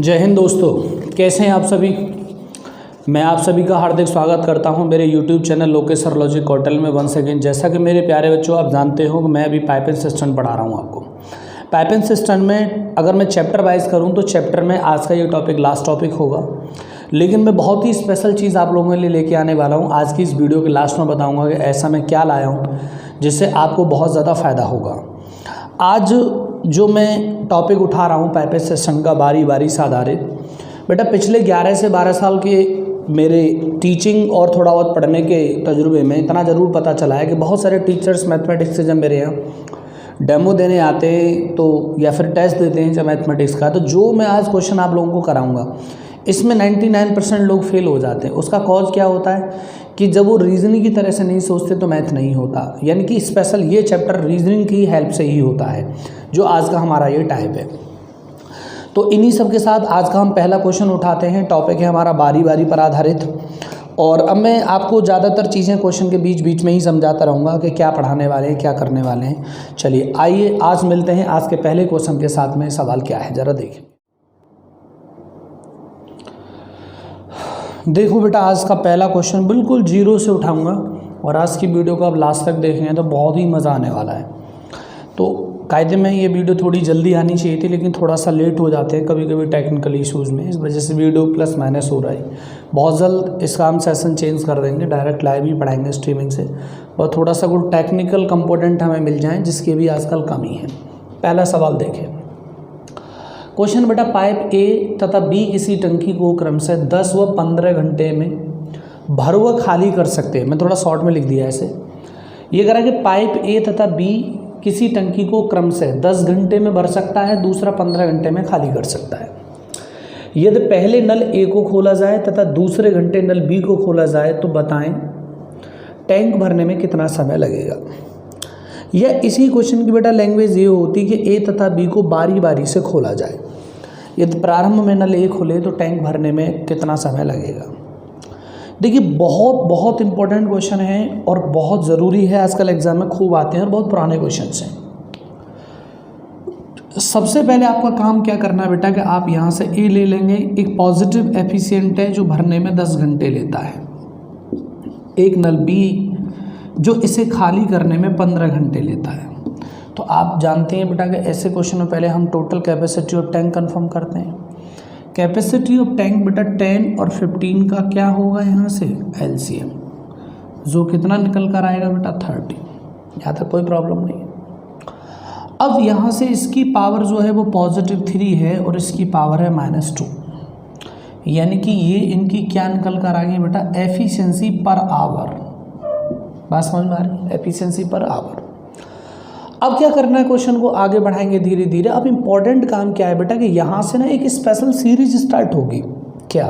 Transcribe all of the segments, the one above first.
जय हिंद दोस्तों, कैसे हैं आप सभी। मैं आप सभी का हार्दिक स्वागत करता हूं मेरे YouTube चैनल लोकेश सरलॉजी कौटल में वंस अगेन। जैसा कि मेरे प्यारे बच्चों आप जानते हो कि मैं अभी पाइपिंग सिस्टम पढ़ा रहा हूं आपको। पाइपिंग सिस्टम में अगर मैं चैप्टर वाइज करूं तो चैप्टर में आज का ये टॉपिक लास्ट टॉपिक होगा, लेकिन मैं बहुत ही स्पेशल चीज़ आप लोगों के लिए लेके आने वाला हूँ। आज की इस वीडियो के लास्ट में बताऊँगा कि ऐसा मैं क्या लाया हूँ जिससे आपको बहुत ज़्यादा फ़ायदा होगा। आज जो मैं टॉपिक उठा रहा हूँ पाइपिंग सिस्टम का बारी बारी से आधारित, बेटा पिछले 11 से 12 साल के मेरे टीचिंग और थोड़ा बहुत पढ़ने के तजुर्बे में इतना ज़रूर पता चला है कि बहुत सारे टीचर्स मैथमेटिक्स से जब मेरे यहाँ डेमो देने आते हैं तो या फिर टेस्ट देते हैं जब मैथमेटिक्स का, तो जो मैं आज क्वेश्चन आप लोगों को कराऊंगा इसमें 99% लोग फेल हो जाते हैं। उसका कॉज क्या होता है कि जब वो रीजनिंग की तरह से नहीं सोचते तो मैथ नहीं होता। यानी कि स्पेशल ये चैप्टर रीजनिंग की हेल्प से ही होता है, जो आज का हमारा ये टाइप है। तो इन्हीं सब के साथ आज का हम पहला क्वेश्चन उठाते हैं। टॉपिक है हमारा बारी बारी पर आधारित, और अब मैं आपको ज़्यादातर चीज़ें क्वेश्चन के बीच बीच में ही समझाता रहूँगा कि क्या पढ़ाने वाले हैं, क्या करने वाले हैं। चलिए आइए आज मिलते हैं आज के पहले क्वेश्चन के साथ में। सवाल क्या है ज़रा देखिए। देखो बेटा, आज का पहला क्वेश्चन बिल्कुल जीरो से उठाऊंगा और आज की वीडियो को आप लास्ट तक देखेंगे तो बहुत ही मज़ा आने वाला है। तो कायदे में ये वीडियो थोड़ी जल्दी आनी चाहिए थी, लेकिन थोड़ा सा लेट हो जाते हैं कभी कभी टेक्निकल इश्यूज़ में, इस वजह से वीडियो प्लस माइनस हो रहा है। बहुत जल्द इसका हम सेशन चेंज कर देंगे, डायरेक्ट लाइव ही पढ़ाएंगे स्ट्रीमिंग से, और थोड़ा सा कुछ टेक्निकल कंपोनेंट हमें मिल जाएँ जिसकी भी आजकल कमी है। पहला सवाल देखें। क्वेश्चन बेटा, पाइप ए तथा बी किसी टंकी को क्रमशः 10 व 15 घंटे में भर व खाली कर सकते हैं। मैं थोड़ा शॉर्ट में लिख दिया ऐसे। ये कह रहा है कि पाइप ए तथा बी किसी टंकी को क्रमशः 10 घंटे में भर सकता है, दूसरा 15 घंटे में खाली कर सकता है। यदि पहले नल ए को खोला जाए तथा दूसरे घंटे नल बी को खोला जाए तो बताएं टैंक भरने में कितना समय लगेगा। यह इसी क्वेश्चन की बेटा लैंग्वेज ये होती कि ए तथा बी को बारी बारी से खोला जाए। यदि प्रारंभ में नल ए खोले तो टैंक भरने में कितना समय लगेगा। देखिए बहुत बहुत इंपॉर्टेंट क्वेश्चन है और बहुत ज़रूरी है, आजकल एग्जाम में खूब आते हैं और बहुत पुराने क्वेश्चन हैं। सबसे पहले आपका काम क्या करना है बेटा कि आप यहाँ से ए ले लेंगे। एक पॉजिटिव एफिशिएंट है जो भरने में 10 घंटे लेता है। एक नल बी जो इसे खाली करने में 15 घंटे लेता है। तो आप जानते हैं बेटा कि ऐसे क्वेश्चन में पहले हम total capacity of tank confirm करते हैं। कैपेसिटी ऑफ टैंक बेटा 10 और 15 का क्या होगा यहाँ से एलसीएम, जो कितना निकल कर आएगा बेटा 30। यहाँ तक कोई प्रॉब्लम नहीं है। अब यहाँ से इसकी पावर जो है वो +3 है और इसकी पावर है -2, यानी कि ये इनकी क्या निकल कर आ गई बेटा एफिशिएंसी पर आवर। बात समझ में आ रही है, एफिशिएंसी पर आवर। अब क्या करना है, क्वेश्चन को आगे बढ़ाएंगे धीरे धीरे। अब इम्पॉर्टेंट काम क्या है बेटा कि यहाँ से ना एक स्पेशल सीरीज स्टार्ट होगी। क्या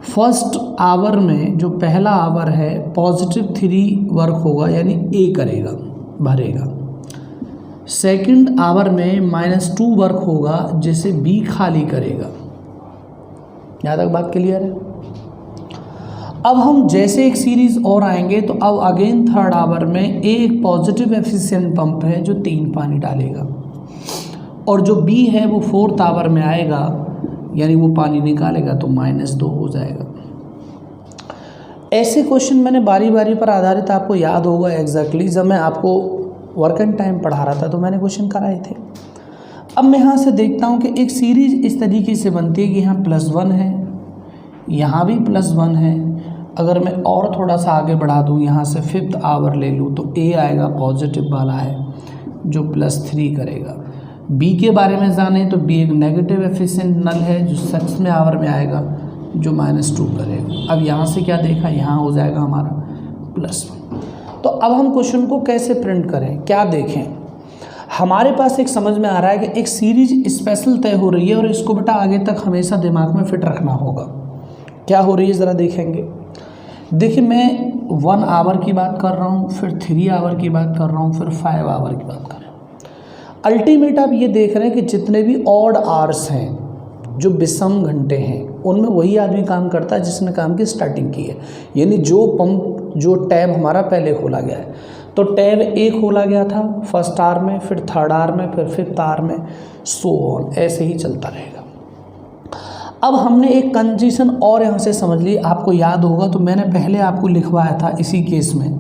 फर्स्ट आवर में जो पहला आवर है +3 वर्क होगा, यानी ए करेगा भरेगा। सेकंड आवर में -2 वर्क होगा जिसे बी खाली करेगा। यहाँ तक बात क्लियर है। अब हम जैसे एक सीरीज और आएंगे तो अब अगेन थर्ड आवर में एक पॉजिटिव एफिशिएंट पंप है जो 3 पानी डालेगा, और जो बी है वो फोर्थ आवर में आएगा, यानी वो पानी निकालेगा तो -2 हो जाएगा। ऐसे क्वेश्चन मैंने बारी बारी पर आधारित आपको याद होगा एग्जैक्टली जब मैं आपको वर्क एंड टाइम पढ़ा रहा था तो मैंने क्वेश्चन कराए थे। अब मैं यहाँ से देखता हूँ कि एक सीरीज इस तरीके से बनती है कि यहाँ +1 है, यहाँ भी +1 है। अगर मैं और थोड़ा सा आगे बढ़ा दूँ, यहाँ से 5th आवर ले लूँ तो ए आएगा पॉजिटिव वाला है जो +3 करेगा। बी के बारे में जाने तो बी एक नेगेटिव एफिशिएंट नल है जो 6वें आवर में आएगा जो -2 करेगा। अब यहाँ से क्या देखा, यहाँ हो जाएगा हमारा +1। तो अब हम क्वेश्चन को कैसे प्रिंट करें, क्या देखें। हमारे पास एक समझ में आ रहा है कि एक सीरीज स्पेशल तय हो रही है और इसको बेटा आगे तक हमेशा दिमाग में फिट रखना होगा। क्या हो रही है ज़रा देखेंगे। देखिए मैं 1 आवर की बात कर रहा हूँ, फिर 3 आवर की बात कर रहा हूँ, फिर 5 आवर की बात कर रहा हूँ। अल्टीमेट आप ये देख रहे हैं कि जितने भी ऑड आवर्स हैं जो विषम घंटे हैं उनमें वही आदमी काम करता है जिसने काम की स्टार्टिंग की है। यानी जो पंप जो टैब हमारा पहले खोला गया है, तो टैब ए खोला गया था फर्स्ट आवर में, फिर थर्ड आवर में, फिर 5th आवर में, सो ऑन, ऐसे ही चलता रहेगा। अब हमने एक कंडीशन और यहाँ से समझ ली, आपको याद होगा तो मैंने पहले आपको लिखवाया था इसी केस में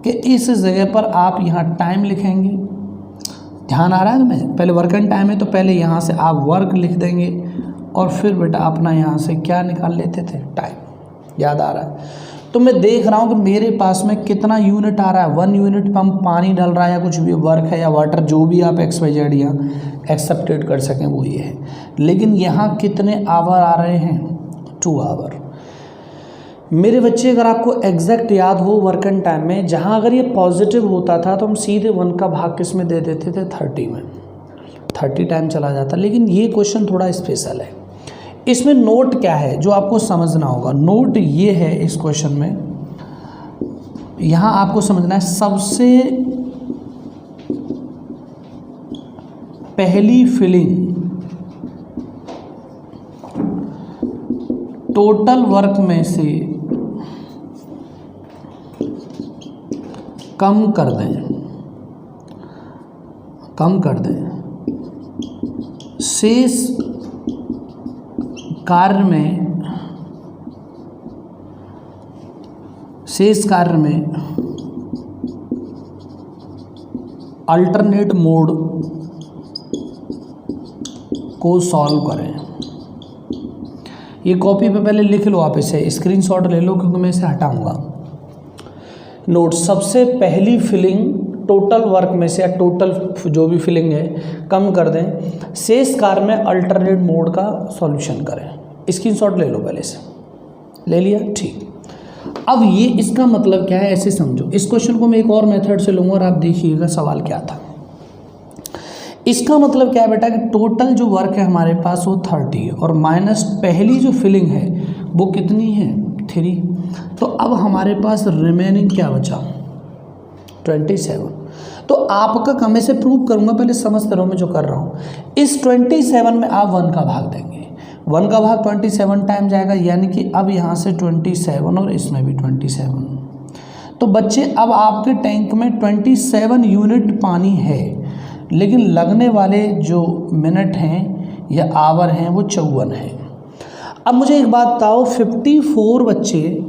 कि इस जगह पर आप यहाँ टाइम लिखेंगे। ध्यान आ रहा है तुम्हें? पहले वर्क एंड टाइम है तो पहले यहाँ से आप वर्क लिख देंगे और फिर बेटा अपना यहाँ से क्या निकाल लेते थे, टाइम। याद आ रहा है? तो मैं देख रहा हूँ कि मेरे पास में कितना यूनिट आ रहा है, 1 यूनिट पर हम पानी डाल रहा है या कुछ भी वर्क है या वाटर, जो भी आप XYZ यहाँ एक्सेप्टेड कर सकें वो ये है। लेकिन यहाँ कितने आवर आ रहे हैं, 2 आवर। मेरे बच्चे अगर आपको एग्जैक्ट याद हो वर्क एंड टाइम में, जहाँ अगर ये पॉजिटिव होता था तो हम सीधे 1 का भाग किस में दे देते थे, 30 में, 30 टाइम चला जाता। लेकिन ये क्वेश्चन थोड़ा स्पेशल है। इसमें नोट क्या है जो आपको समझना होगा, नोट ये है इस क्वेश्चन में, यहाँ आपको समझना है सबसे पहली फिलिंग टोटल वर्क में से कम कर दें, शेष कार्य में अल्टरनेट मोड को सॉल्व करें। ये कॉपी पे पहले लिख लो, आप इसे स्क्रीनशॉट ले लो क्योंकि मैं इसे हटाऊंगा। नोट, सबसे पहली फिलिंग टोटल वर्क में से या टोटल जो भी फिलिंग है कम कर दें, शेष कार्य में अल्टरनेट मोड का सॉल्यूशन करें। स्क्रीनशॉट ले लो पहले से, ले लिया? ठीक। अब ये इसका मतलब क्या है ऐसे समझो। इस क्वेश्चन को मैं एक और मेथड से लूँगा और आप देखिएगा सवाल क्या था। इसका मतलब क्या है बेटा कि टोटल जो वर्क है हमारे पास वो 30 है और माइनस पहली जो फिलिंग है वो कितनी है, 3। तो अब हमारे पास रिमेनिंग क्या बचा, 27। तो आपका कम से प्रूव करूँगा, पहले समझते रहो मैं जो कर रहा हूँ। इस 27 में आप 1 का भाग देंगे, 1 का भाग 27 टाइम जाएगा, यानी कि अब यहाँ से 27 और इसमें भी 27। तो बच्चे अब आपके टैंक में 27 यूनिट पानी है, लेकिन लगने वाले जो मिनट हैं या आवर हैं वो 54 हैं। अब मुझे एक बात बताओ, 54 बच्चे,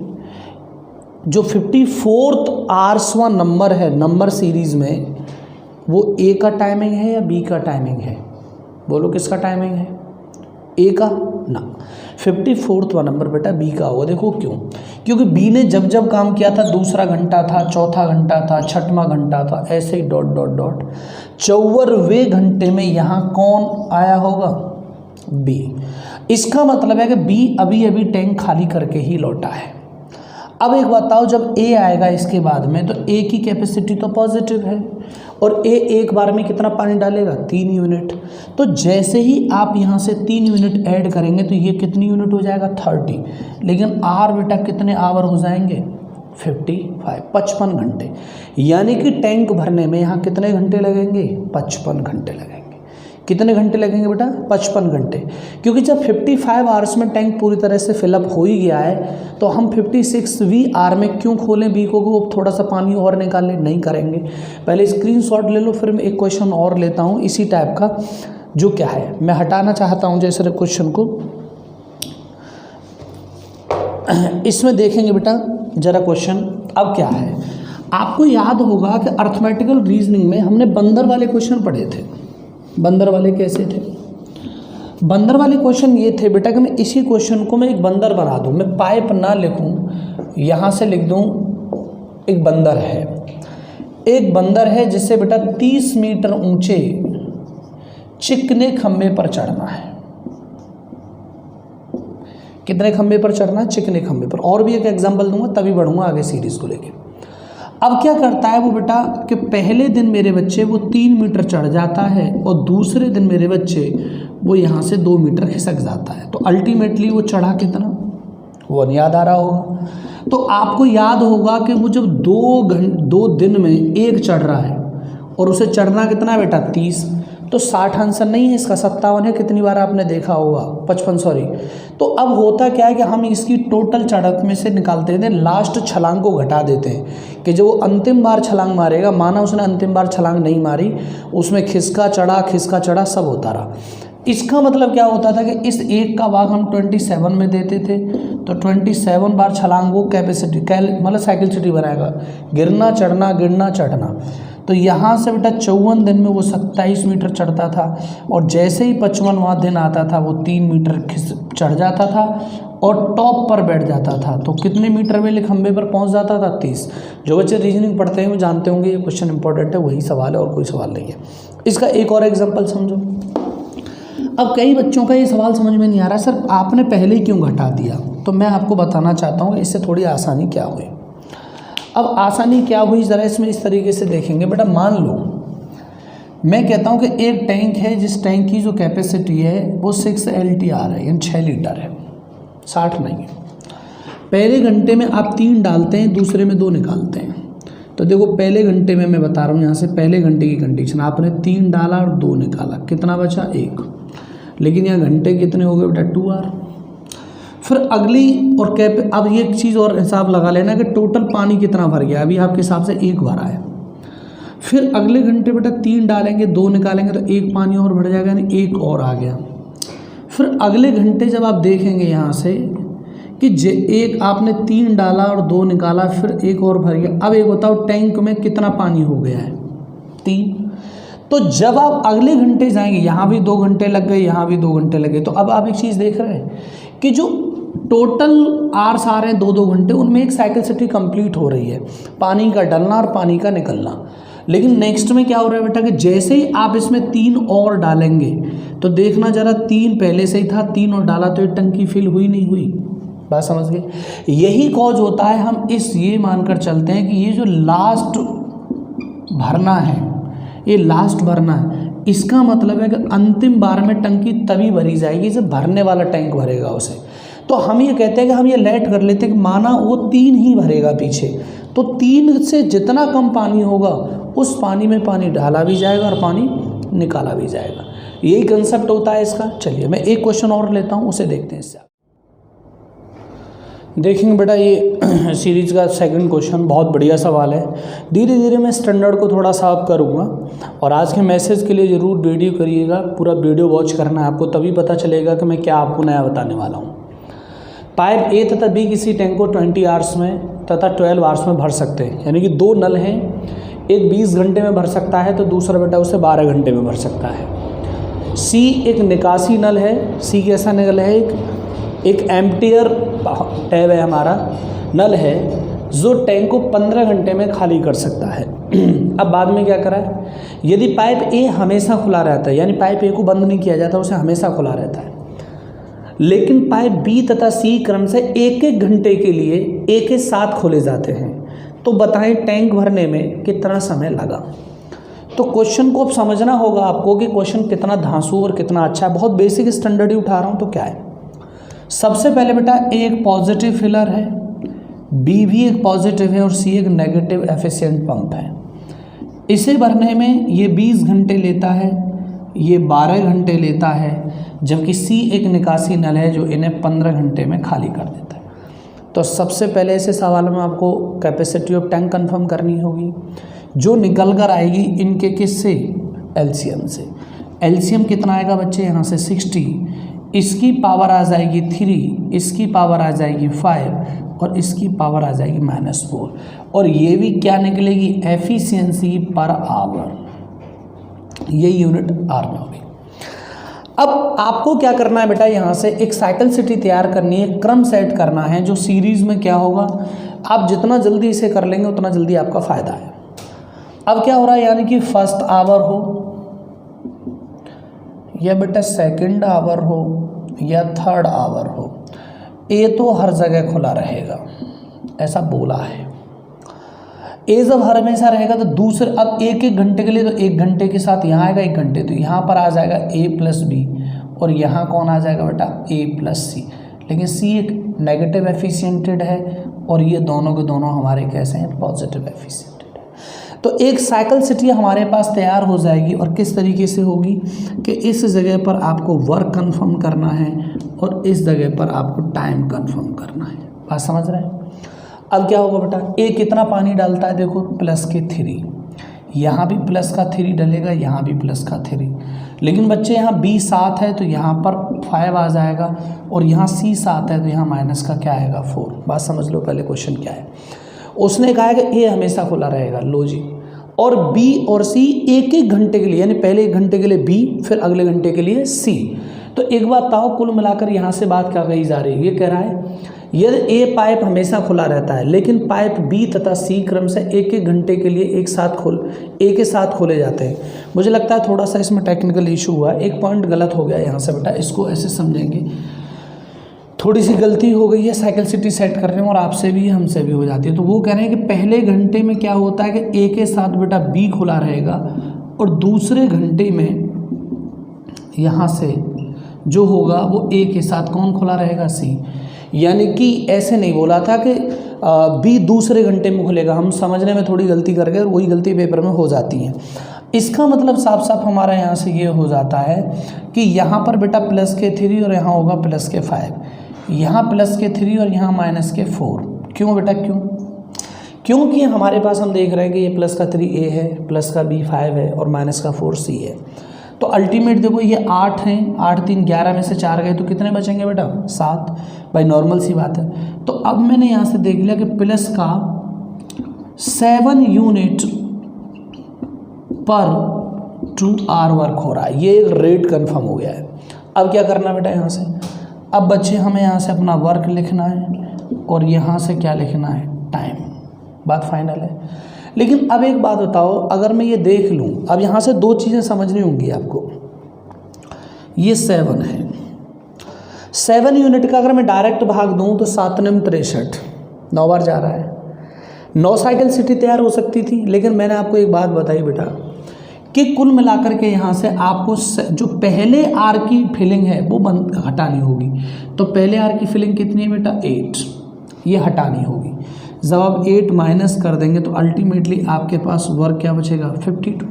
जो 54th आर्सवा नंबर है नंबर सीरीज़ में, वो ए का टाइमिंग है या बी का टाइमिंग है? बोलो किसका टाइमिंग है? ए का ना, 54वां नंबर बेटा बी का होगा। देखो क्यों? क्योंकि बी ने जब जब काम किया था, दूसरा घंटा था, चौथा घंटा था, छठवां घंटा था, ऐसे ही डॉट डॉट डॉट 54वें घंटे में यहाँ कौन आया होगा? बी। इसका मतलब है कि बी अभी अभी टैंक खाली करके ही लौटा है। अब एक बताओ, जब ए आएगा इसके बाद में, तो ए की कैपेसिटी तो पॉजिटिव है और ए एक बार में कितना पानी डालेगा? 3 यूनिट। तो जैसे ही आप यहाँ से 3 यूनिट ऐड करेंगे तो ये कितनी यूनिट हो जाएगा? 30। लेकिन आर बेटा कितने आवर हो जाएंगे? 55 घंटे। यानी कि टैंक भरने में यहाँ कितने घंटे लगेंगे? 55 घंटे लगेंगे। कितने घंटे लगेंगे बेटा? 55 घंटे। क्योंकि जब 55 आवर्स में टैंक पूरी तरह से फिलअप हो ही गया है, तो हम 56वीं आवर में क्यों खोलें बी को, वो थोड़ा सा पानी और निकालें? नहीं करेंगे। पहले स्क्रीनशॉट ले लो, फिर मैं एक क्वेश्चन और लेता हूँ इसी टाइप का, जो क्या है मैं हटाना चाहता हूँ जैसे क्वेश्चन को। इसमें देखेंगे बेटा जरा क्वेश्चन अब क्या है। आपको याद होगा कि अर्थमेटिकल रीजनिंग में हमने बंदर वाले क्वेश्चन पढ़े थे। बंदर वाले कैसे थे? बंदर वाले क्वेश्चन ये थे बेटा कि मैं इसी क्वेश्चन को मैं एक बंदर बना दूं, मैं पाइप ना लिखूं, यहाँ से लिख दूं एक बंदर है। एक बंदर है जिससे बेटा 30 मीटर ऊंचे चिकने खंबे पर चढ़ना है। कितने खंबे पर चढ़ना है? चिकने खंबे पर। और भी एक एग्जाम्पल दूंगा तभी बढ़ूंगा आगे सीरीज को लेके। अब क्या करता है वो बेटा कि पहले दिन मेरे बच्चे वो 3 मीटर चढ़ जाता है और दूसरे दिन मेरे बच्चे वो यहाँ से 2 मीटर खिसक जाता है। तो अल्टीमेटली वो चढ़ा कितना? 1 याद आ रहा होगा। तो आपको याद होगा कि वो जब 2 दिन में 1 चढ़ रहा है और उसे चढ़ना कितना है बेटा? 30। तो 60 आंसर नहीं है इसका, 57 है। कितनी बार आपने देखा होगा? 55 सॉरी। तो अब होता क्या है कि हम इसकी टोटल चढ़त में से निकालते हैं, लास्ट छलांग को घटा देते हैं कि जो वो अंतिम बार छलांग मारेगा, माना उसने अंतिम बार छलांग नहीं मारी, उसमें खिसका चढ़ा सब होता रहा। इसका मतलब क्या होता था कि इस एक का भाग हम 27 में देते थे, तो 27 बार छलांग वो कैपेसिटी मतलब साइकिल बनाएगा, गिरना चढ़ना। तो यहाँ से बेटा 54 दिन में वो 27 मीटर चढ़ता था, और जैसे ही 55वां दिन आता था वो 3 मीटर चढ़ जाता था और टॉप पर बैठ जाता था। तो कितने मीटर वाले खंबे पर पहुँच जाता था? 30। जो बच्चे रीजनिंग पढ़ते हैं वो जानते होंगे ये क्वेश्चन इंपॉर्टेंट है, वही सवाल है और कोई सवाल नहीं है। इसका एक और एग्जाम्पल समझो। अब कई बच्चों का ये सवाल समझ में नहीं आ रहा, सर आपने पहले ही क्यों घटा दिया? तो मैं आपको बताना चाहता हूँ इससे थोड़ी आसानी क्या हुई। अब आसानी क्या हुई, ज़रा इसमें इस तरीके से देखेंगे। बेटा मान लो मैं कहता हूँ कि एक टैंक है, जिस टैंक की जो कैपेसिटी है वो 6 LTR है, यानी 6 लीटर है, 60 नहीं है। पहले घंटे में आप 3 डालते हैं, दूसरे में 2 निकालते हैं। तो देखो पहले घंटे में मैं बता रहा हूँ, यहाँ से पहले घंटे की कंडीशन, आपने 3 डाला और 2 निकाला, कितना बचा? 1। लेकिन यहाँ घंटे कितने हो गए बेटा? 2R। फिर अगली और अब ये एक चीज़ और हिसाब लगा लेना कि टोटल पानी कितना भर गया। अभी आपके हिसाब से 1 भरा है। फिर अगले घंटे बेटा 3 डालेंगे, 2 निकालेंगे, तो 1 पानी और भर जाएगा, यानी 1 और आ गया। फिर अगले घंटे जब आप देखेंगे यहाँ से कि एक आपने 3 डाला और 2 निकाला, फिर 1 और भर गया। अब एक बताओ टैंक में कितना पानी हो गया है? 3। तो जब आप अगले घंटे जाएंगे, यहाँ भी 2 घंटे लग गए, यहाँ भी 2 घंटे लगे, तो अब आप एक चीज़ देख रहे हैं कि जो टोटल आवर्स आ रहे हैं 2-2 घंटे, उनमें एक साइकिल सिटी कंप्लीट हो रही है, पानी का डलना और पानी का निकलना। लेकिन नेक्स्ट में क्या हो रहा है बेटा कि जैसे ही आप इसमें 3 और डालेंगे, तो देखना जरा 3 पहले से ही था, 3 और डाला तो ये टंकी फिल हुई नहीं हुई? बात समझ गए? यही कॉज होता है, हम ये मानकर चलते हैं कि ये जो लास्ट भरना है, ये लास्ट भरना है, इसका मतलब है कि अंतिम बार में टंकी तभी भरी जाएगी जब भरने वाला टैंक भरेगा उसे। तो हम ये कहते हैं कि हम ये लेट कर लेते हैं कि माना वो 3 ही भरेगा पीछे, तो 3 से जितना कम पानी होगा उस पानी में पानी डाला भी जाएगा और पानी निकाला भी जाएगा। यही कंसेप्ट होता है इसका। चलिए मैं एक क्वेश्चन और लेता हूँ, उसे देखते हैं। इससे देखेंगे बेटा ये सीरीज़ का सेकंड क्वेश्चन, बहुत बढ़िया सवाल है। धीरे धीरे मैं स्टैंडर्ड को थोड़ा साफ करूँगा, और आज के मैसेज के लिए ज़रूर वीडियो करिएगा, पूरा वीडियो वॉच करना है आपको, तभी पता चलेगा कि मैं क्या आपको नया बताने वाला हूँ। पाइप A तथा B किसी टैंक को 20 आवर्स में तथा 12 आवर्स में भर सकते हैं, यानी कि 2 नल हैं, एक 20 घंटे में भर सकता है तो दूसरा बेटा उसे 12 घंटे में भर सकता है। C एक निकासी नल है। C कैसा नल है? एक एम्पियर टैब है, हमारा नल है, जो टैंक को 15 घंटे में खाली कर सकता है। अब बाद में क्या करा है, यदि पाइप A हमेशा खुला रहता है, यानी पाइप A को बंद नहीं किया जाता, उसे हमेशा खुला रहता है, लेकिन पाइप B तथा C क्रम से 1-1 घंटे के लिए एक साथ खोले जाते हैं, तो बताएं टैंक भरने में कितना समय लगा। तो क्वेश्चन को अब समझना होगा आपको कि क्वेश्चन कितना धांसू और कितना अच्छा है। बहुत बेसिक स्टैंडर्ड ही उठा रहा हूँ। तो क्या है, सबसे पहले बेटा A एक पॉजिटिव फिलर है, B भी एक पॉजिटिव है और C एक नेगेटिव एफिशिएंट पंप है। इसे भरने में ये 20 घंटे लेता है, ये 12 घंटे लेता है, जबकि C एक निकासी नल है जो इन्हें 15 घंटे में खाली कर देता है। तो सबसे पहले ऐसे सवाल में आपको कैपेसिटी ऑफ टैंक कंफर्म करनी होगी, जो निकल कर आएगी इनके किससे? एलसीएम से। एलसीएम कितना आएगा बच्चे? यहाँ से 60, इसकी पावर आ जाएगी 3, इसकी पावर आ जाएगी 5 और इसकी पावर आ जाएगी -4, और ये भी क्या निकलेगी? एफिशिएंसी पर आवर, ये यूनिट आर में होगी। अब आपको क्या करना है बेटा, यहाँ से एक साइकिल सिटी तैयार करनी है, क्रम सेट करना है, जो सीरीज़ में क्या होगा, आप जितना जल्दी इसे कर लेंगे उतना जल्दी आपका फ़ायदा है। अब क्या हो रहा है, यानी कि फर्स्ट आवर हो या बेटा सेकंड आवर हो या थर्ड आवर हो, ए तो हर जगह खुला रहेगा, ऐसा बोला है। ए जब हर हमेशा रहेगा तो दूसरे, अब 1-1 घंटे के लिए, तो 1 घंटे के साथ यहाँ आएगा 1 घंटे, तो यहाँ पर आ जाएगा A+B, और यहाँ कौन आ जाएगा बेटा? A+C। लेकिन C एक नेगेटिव एफिशिएंटेड है और ये दोनों के दोनों हमारे कैसे हैं? पॉजिटिव एफिशिएंटेड है। तो एक साइकिल सिटी हमारे पास तैयार हो जाएगी, और किस तरीके से होगी कि इस जगह पर आपको वर्क कन्फर्म करना है और इस जगह पर आपको टाइम कन्फर्म करना है। बात समझ रहे हैं? अब क्या होगा बेटा, ए कितना पानी डालता है? देखो +3, यहाँ भी प्लस का 3 डलेगा, यहाँ भी प्लस का 3। लेकिन बच्चे यहाँ b 7 है तो यहाँ पर 5 आ जाएगा, और यहाँ c 7 है तो यहाँ माइनस का क्या आएगा 4। बात समझ लो पहले क्वेश्चन क्या है। उसने कहा है कि a हमेशा खुला रहेगा, लो जी, और b और c एक एक घंटे के लिए, यानी पहले 1 घंटे के लिए b, फिर अगले घंटे के लिए c। तो एक बात बताओ, कुल मिलाकर यहाँ से बात क्या कही जा रही है, ये कह रहा है यदि ए पाइप हमेशा खुला रहता है लेकिन पाइप बी तथा सी क्रम से एक एक घंटे के लिए एक के साथ खोले जाते हैं। मुझे लगता है थोड़ा सा इसमें टेक्निकल इशू हुआ, एक पॉइंट गलत हो गया यहाँ से बेटा, इसको ऐसे समझेंगे, थोड़ी सी गलती हो गई है साइक्लिसिटी सेट करने में, और आपसे भी हमसे भी हो जाती है। तो वो कह रहे हैं कि पहले घंटे में क्या होता है कि ए के साथ बेटा बी खुला रहेगा, और दूसरे घंटे में यहाँ से जो होगा वो ए के साथ कौन खुला रहेगा, सी। यानी कि ऐसे नहीं बोला था कि बी दूसरे घंटे में खुलेगा, हम समझने में थोड़ी गलती कर गए और वही गलती पेपर में हो जाती है। इसका मतलब साफ साफ हमारा यहाँ से ये हो जाता है कि यहाँ पर बेटा प्लस के 3 और यहाँ होगा प्लस के 5, यहाँ प्लस के 3 और यहाँ माइनस के 4। क्यों बेटा, क्यों? क्योंकि हमारे पास हम देख रहे हैं कि ये प्लस का 3a है, प्लस का b 5 है और माइनस का 4c है। तो अल्टीमेट देखो ये 8 हैं, 8 3 11 में से 4 गए तो कितने बचेंगे बेटा, 7। भाई नॉर्मल सी बात है। तो अब मैंने यहाँ से देख लिया कि प्लस का 7 यूनिट पर 2 आवर वर्क हो रहा है, ये एक रेट कंफर्म हो गया है। अब क्या करना बेटा, यहाँ से अब बच्चे हमें यहाँ से अपना वर्क लिखना है और यहाँ से क्या लिखना है, टाइम। बात फाइनल है। लेकिन अब एक बात बताओ, अगर मैं ये देख लूँ, अब यहाँ से 2 चीज़ें समझनी होंगी आपको। ये 7 है, 7 यूनिट का अगर मैं डायरेक्ट भाग दूँ तो 7 9 63, 9 बार जा रहा है। 9 साइकिल सिटी तैयार हो सकती थी, लेकिन मैंने आपको एक बात बताई बेटा कि कुल मिलाकर के यहाँ से आपको जो पहले आर की फिलिंग है वो हटानी होगी। तो पहले आर की फिलिंग कितनी है बेटा, 8, ये हटानी होगी। जब आप 8 माइनस कर देंगे तो अल्टीमेटली आपके पास वर्क क्या बचेगा, 52।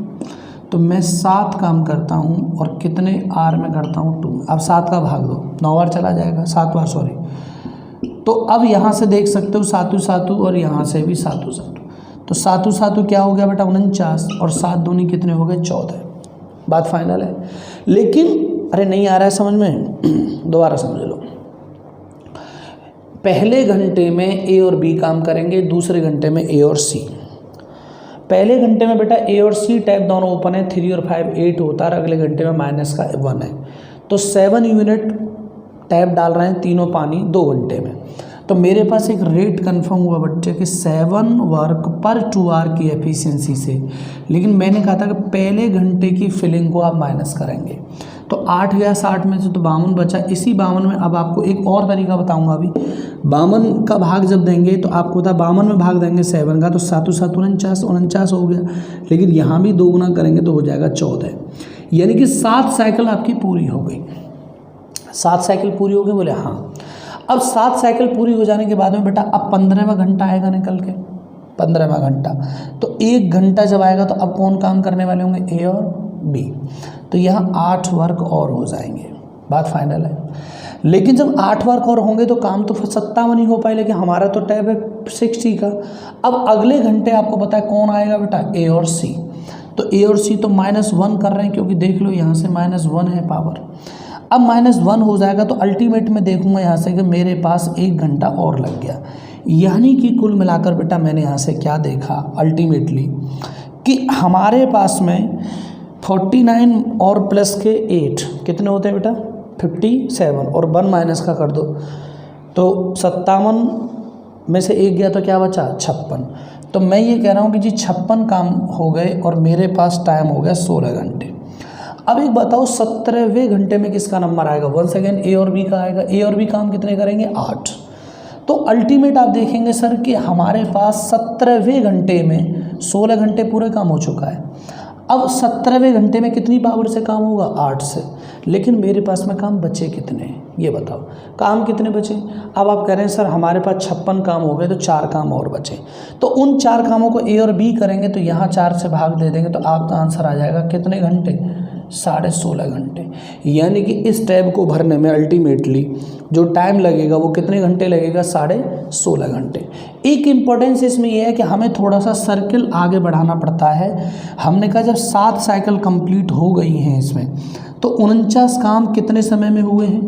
तो मैं 7 काम करता हूँ और कितने आर में करता हूँ, 2। अब 7 का भाग दो, 9 बार चला जाएगा, 7 बार सॉरी। तो अब यहाँ से देख सकते हो 7 7 और यहाँ से भी 7 7। तो 7 7 क्या हो गया बेटा, 49, और 7 दूनी कितने हो गए, 14। बात फाइनल है। लेकिन अरे नहीं आ रहा है समझ में, दोबारा समझ लो। पहले घंटे में ए और बी काम करेंगे, दूसरे घंटे में ए और सी। पहले घंटे में बेटा ए और सी टैब दोनों ओपन है, 3 और 5 8 होता है, अगले घंटे में माइनस का 1 है। तो 7 यूनिट टैब डाल रहे हैं, तीनों पानी 2 घंटे में। तो मेरे पास एक रेट कंफर्म हुआ बच्चे कि 7 वर्क पर 2 आवर की एफिशिएंसी से। लेकिन मैंने कहा था कि पहले घंटे की फिलिंग को आप माइनस करेंगे। तो 8 गया 60 में से, तो 52 बचा। इसी 52 में अब आपको एक और तरीका बताऊंगा अभी। 52 का भाग जब देंगे तो आपको था 52 में भाग देंगे 7 का, तो 7 7 49 हो गया। लेकिन यहाँ भी 2 गुना करेंगे तो हो जाएगा 14, यानी कि 7 साइकिल आपकी पूरी हो गई। 7 साइकिल पूरी हो गई, बोले हाँ। अब 7 साइकिल पूरी हो जाने के बाद में बेटा अब 15वां घंटा आएगा निकल के, 15वां घंटा। तो 1 घंटा जब आएगा तो अब कौन काम करने वाले होंगे, ए और बी। तो यहाँ 8 वर्क और हो जाएंगे। बात फाइनल है। लेकिन जब 8 वर्क और होंगे तो काम तो 57 ही हो पाए, लेकिन हमारा तो टैब है 60 का। अब अगले घंटे आपको पता है कौन आएगा बेटा, ए और सी। तो ए और सी तो -1 कर रहे हैं, क्योंकि देख लो यहाँ से -1 है पावर। अब -1 हो जाएगा तो अल्टीमेट में देखूंगा यहाँ से कि मेरे पास 1 घंटा और लग गया। यानी कि कुल मिलाकर बेटा मैंने यहाँ से क्या देखा अल्टीमेटली, कि हमारे पास में 49 और प्लस के 8 कितने होते हैं बेटा, 57, और 1 माइनस का कर दो तो 57 में से 1 गया तो क्या बचा, 56। तो मैं ये कह रहा हूँ कि जी 56 काम हो गए और मेरे पास टाइम हो गया 16 घंटे। अब एक बताओ 17वें घंटे में किसका नंबर आएगा, वंस अगेन ए और बी का आएगा। ए और बी काम कितने करेंगे, 8। तो अल्टीमेट आप देखेंगे सर कि हमारे पास 17वें घंटे में 16 घंटे पूरे काम हो चुका है। अब 17वें घंटे में कितनी पावर से काम होगा, 8 से। लेकिन मेरे पास में काम बचे कितने हैं, ये बताओ, काम कितने बचे। अब आप कह रहे हैं सर हमारे पास 56 काम हो गए तो 4 काम और बचे। तो उन 4 कामों को ए और बी करेंगे तो यहाँ 4 से भाग दे देंगे तो आपका आंसर आ जाएगा कितने घंटे, 16.5 घंटे। यानी कि इस टैब को भरने में अल्टीमेटली जो टाइम लगेगा वो कितने घंटे लगेगा? 16.5 घंटे। एक इम्पोर्टेंस इसमें यह है कि हमें थोड़ा सा सर्किल आगे बढ़ाना पड़ता है। हमने कहा जब 7 साइकिल कंप्लीट हो गई हैं इसमें, तो 49 काम कितने समय में हुए हैं?